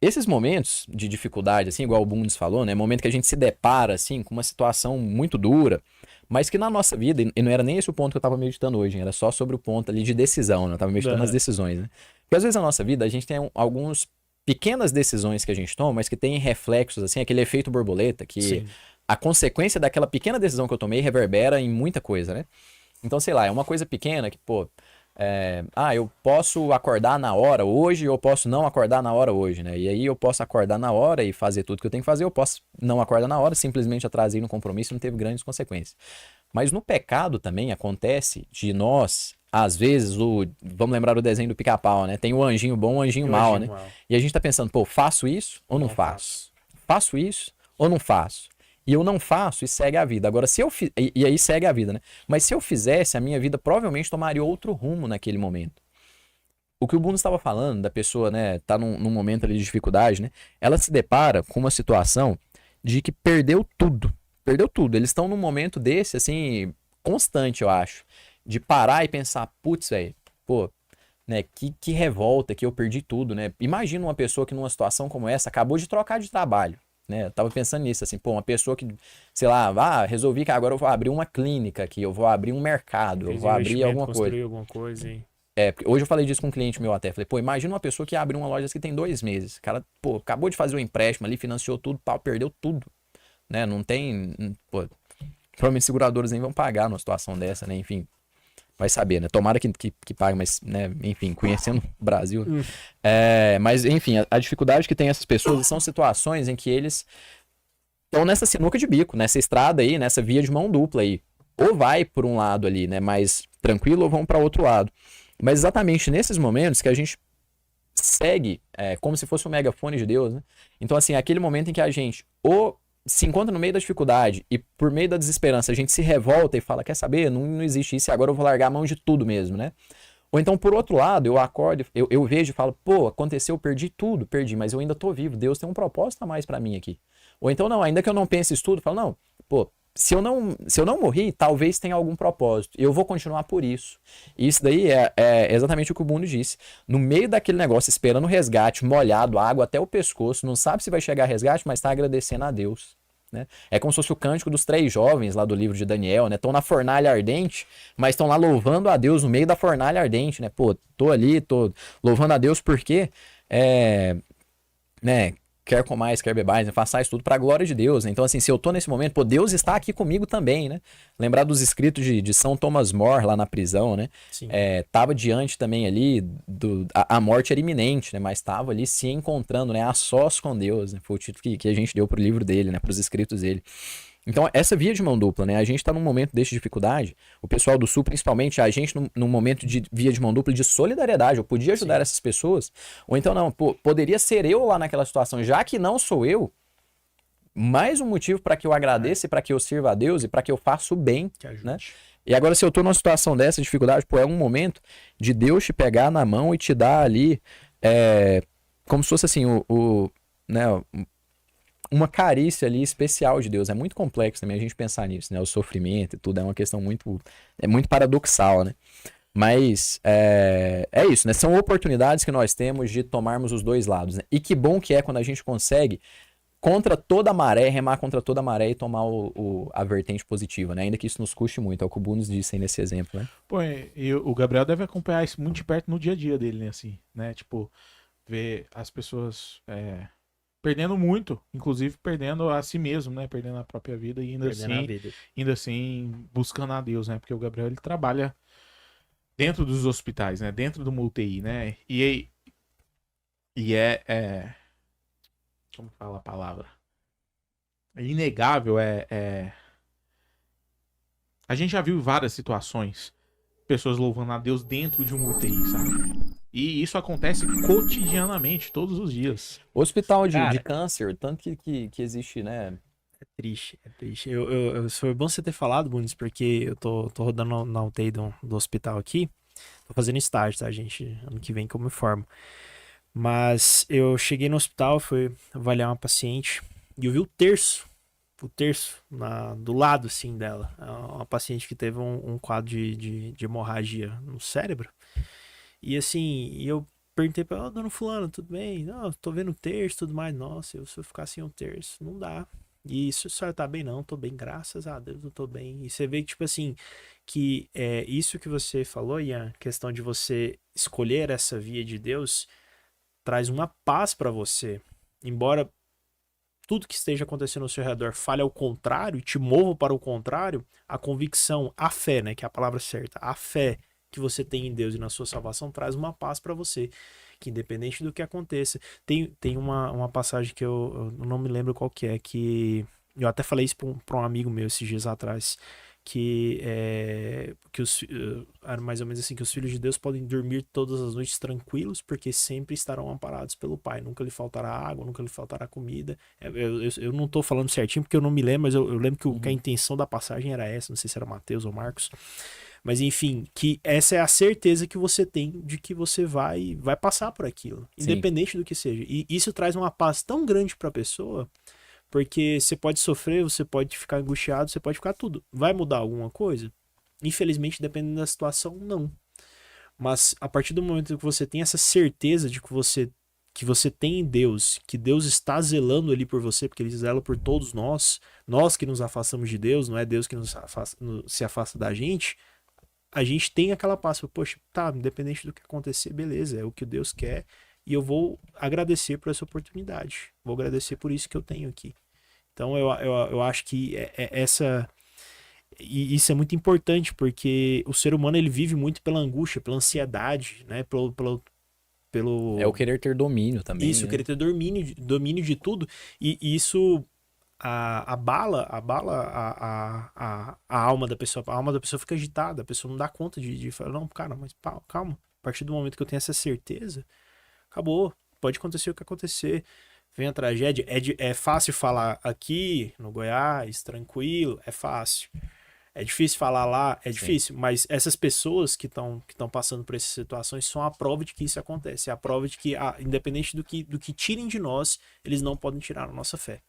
esses momentos de dificuldade, assim, igual o Bundes falou, né? Momento que a gente se depara, assim, com uma situação muito dura, mas que na nossa vida, e não era nem esse o ponto que eu tava meditando hoje, era só sobre o ponto ali de decisão, né? Eu tava meditando nas Aham. decisões, né? Porque às vezes na nossa vida a gente tem alguns pequenas decisões que a gente toma, mas que tem reflexos, assim, aquele efeito borboleta, que Sim. a consequência daquela pequena decisão que eu tomei reverbera em muita coisa, né? Então, sei lá, é uma coisa pequena que, pô, eu posso acordar na hora hoje, ou eu posso não acordar na hora hoje, né? E aí eu posso acordar na hora e fazer tudo que eu tenho que fazer, eu posso não acordar na hora, simplesmente atrasei no compromisso e não teve grandes consequências. Mas no pecado também acontece de nós, às vezes, vamos lembrar o desenho do pica-pau, né? Tem o anjinho bom, o anjinho Eu mal, agiu né? mal. E a gente tá pensando, pô, faço isso ou não Não faço? faço. Faço isso ou não faço? E eu não faço e segue a vida. Agora, se eu e aí segue a vida, né? Mas se eu fizesse, a minha vida provavelmente tomaria outro rumo naquele momento. O que o Bruno estava falando, da pessoa, né, tá num momento ali de dificuldade, né? Ela se depara com uma situação de que perdeu tudo. Perdeu tudo. Eles estão num momento desse, assim, constante, eu acho. De parar e pensar, putz, velho, pô, né, que revolta que eu perdi tudo, né? Imagina uma pessoa que numa situação como essa acabou de trocar de trabalho, né? Eu tava pensando nisso, assim, pô, uma pessoa que, sei lá, resolvi que agora eu vou abrir uma clínica aqui, eu vou abrir um mercado, eu Fez vou abrir investimento, alguma coisa. construiu alguma coisa e. Porque hoje eu falei disso com um cliente meu até. Falei, pô, imagina uma pessoa que abre uma loja que tem 2 meses. O cara, pô, acabou de fazer um empréstimo ali, financiou tudo, pau, perdeu tudo, né? Não tem, pô, provavelmente seguradoras nem vão pagar numa situação dessa, né? Enfim, vai saber, né? Tomara que pague, mas, né? Enfim, conhecendo o Brasil. Hum. Mas, enfim, a dificuldade que tem essas pessoas são situações em que eles estão nessa sinuca de bico, nessa estrada aí, nessa via de mão dupla aí. Ou vai por um lado ali, né? Mais tranquilo, ou vão para outro lado. Mas exatamente nesses momentos que a gente segue como se fosse um megafone de Deus, né? Então, assim, é aquele momento em que a gente ou se encontra no meio da dificuldade e por meio da desesperança a gente se revolta e fala, quer saber, não existe isso e agora eu vou largar a mão de tudo mesmo, né? Ou então, por outro lado, eu acordo, eu vejo e falo, pô, aconteceu, eu perdi tudo, perdi, mas eu ainda tô vivo, Deus tem um propósito a mais para mim aqui. Ou então, não, ainda que eu não pense isso tudo, eu falo, não, pô, se eu não morri, talvez tenha algum propósito. E eu vou continuar por isso. E isso daí é exatamente o que o Bruno disse. No meio daquele negócio, esperando o resgate, molhado, água até o pescoço, não sabe se vai chegar resgate, mas está agradecendo a Deus. Né? É como se fosse o cântico dos 3 jovens lá do livro de Daniel, né? Estão na fornalha ardente, mas estão lá louvando a Deus no meio da fornalha ardente, né? Pô, tô ali, tô louvando a Deus porque é, né, quer comais, quer bebais, né, façais tudo para a glória de Deus. Né? Então, assim, se eu tô nesse momento, pô, Deus está aqui comigo também, né? Lembrar dos escritos de São Thomas More lá na prisão, né? Sim. Tava diante também ali, a morte era iminente, né? Mas tava ali se encontrando, né? A sós com Deus, né? Foi o título que a gente deu pro livro dele, né? Pros escritos dele. Então, essa via de mão dupla, né? A gente está num momento desse de dificuldade, o pessoal do Sul, principalmente, a gente num momento de via de mão dupla de solidariedade. Eu podia ajudar Sim. essas pessoas, ou então não, pô, poderia ser eu lá naquela situação, já que não sou eu, mais um motivo para que eu É, agradeça, para que eu sirva a Deus e para que eu faça o bem, que né? ajude. E agora, se eu tô numa situação dessa dificuldade, pô, é um momento de Deus te pegar na mão e te dar ali, como se fosse assim, né, uma carícia ali especial de Deus. É muito complexo também a gente pensar nisso, né? O sofrimento e tudo é uma questão muito paradoxal, né? Mas é isso, né? São oportunidades que nós temos de tomarmos os dois lados, né? E que bom que é quando a gente consegue, contra toda a maré, remar contra toda a maré e tomar a vertente positiva, né? Ainda que isso nos custe muito, é o que o Bunos disse aí nesse exemplo, né? Pô, e o Gabriel deve acompanhar isso muito de perto no dia a dia dele, né? Assim, né? Tipo, ver as pessoas perdendo muito, inclusive perdendo a si mesmo, né? Perdendo a própria vida e Perdendo a vida. ainda assim buscando a Deus, né? Porque o Gabriel ele trabalha dentro dos hospitais, né? Dentro do UTI, né? E como fala a palavra? É inegável, a gente já viu várias situações, pessoas louvando a Deus dentro de um UTI, sabe? E isso acontece cotidianamente, todos os dias. Hospital de Cara, câncer, tanto que existe, né? é triste, é triste. Foi bom você ter falado, Bundes, porque eu tô rodando na UTI do hospital aqui. Tô fazendo estágio, tá, gente? Ano que vem que eu me formo. Mas eu cheguei no hospital, fui avaliar uma paciente e eu vi o terço do lado, assim, dela. É uma paciente que teve um quadro de hemorragia no cérebro. E assim, perguntei pra ela, dona fulano, tudo bem? Não, tô vendo o terço e tudo mais. Nossa, se eu ficar sem um terço, não dá. E isso, a senhora tá bem? Não, tô bem, graças a Deus, eu tô bem. E você vê que, tipo assim, que é isso que você falou, Ian, questão de você escolher essa via de Deus, traz uma paz pra você. Embora tudo que esteja acontecendo ao seu redor fale ao contrário, e te mova para o contrário, a convicção, a fé, né, que é a palavra certa, a fé que você tem em Deus e na sua salvação traz uma paz para você, que independente do que aconteça, tem uma passagem que eu não me lembro qual que é, que eu até falei isso para um amigo meu esses dias atrás, era mais ou menos assim, que os filhos de Deus podem dormir todas as noites tranquilos, porque sempre estarão amparados pelo Pai, nunca lhe faltará água, nunca lhe faltará comida. Eu não tô falando certinho porque eu não me lembro, mas eu lembro que a intenção da passagem era essa, não sei se era Mateus ou Marcos, mas enfim, que essa é a certeza que você tem de que você vai passar por aquilo, independente do que seja. E isso traz uma paz tão grande para a pessoa, porque você pode sofrer, você pode ficar angustiado, você pode ficar tudo. Vai mudar alguma coisa? Infelizmente, dependendo da situação, não. Mas a partir do momento que você tem essa certeza de que você tem em Deus, que Deus está zelando ali por você, porque Ele zela por todos nós que nos afastamos de Deus, não é Deus que se afasta da gente, a gente tem aquela paz. Poxa, tá, independente do que acontecer, beleza, é o que Deus quer. E eu vou agradecer por essa oportunidade. Vou agradecer por isso que eu tenho aqui. Então eu acho que isso é muito importante, porque o ser humano ele vive muito pela angústia, pela ansiedade, né? Pelo É o querer ter domínio também. Isso, né? querer ter domínio de tudo. E isso abala a alma da pessoa. A alma da pessoa fica agitada, a pessoa não dá conta de falar, não, cara, mas calma. A partir do momento que eu tenho essa certeza, acabou. Pode acontecer o que acontecer. Vem a tragédia. É fácil falar aqui no Goiás, tranquilo, é fácil. É difícil falar lá, é difícil. Mas essas pessoas que estão passando por essas situações são a prova de que isso acontece. É a prova de que, independente do que tirem de nós, eles não podem tirar a nossa fé.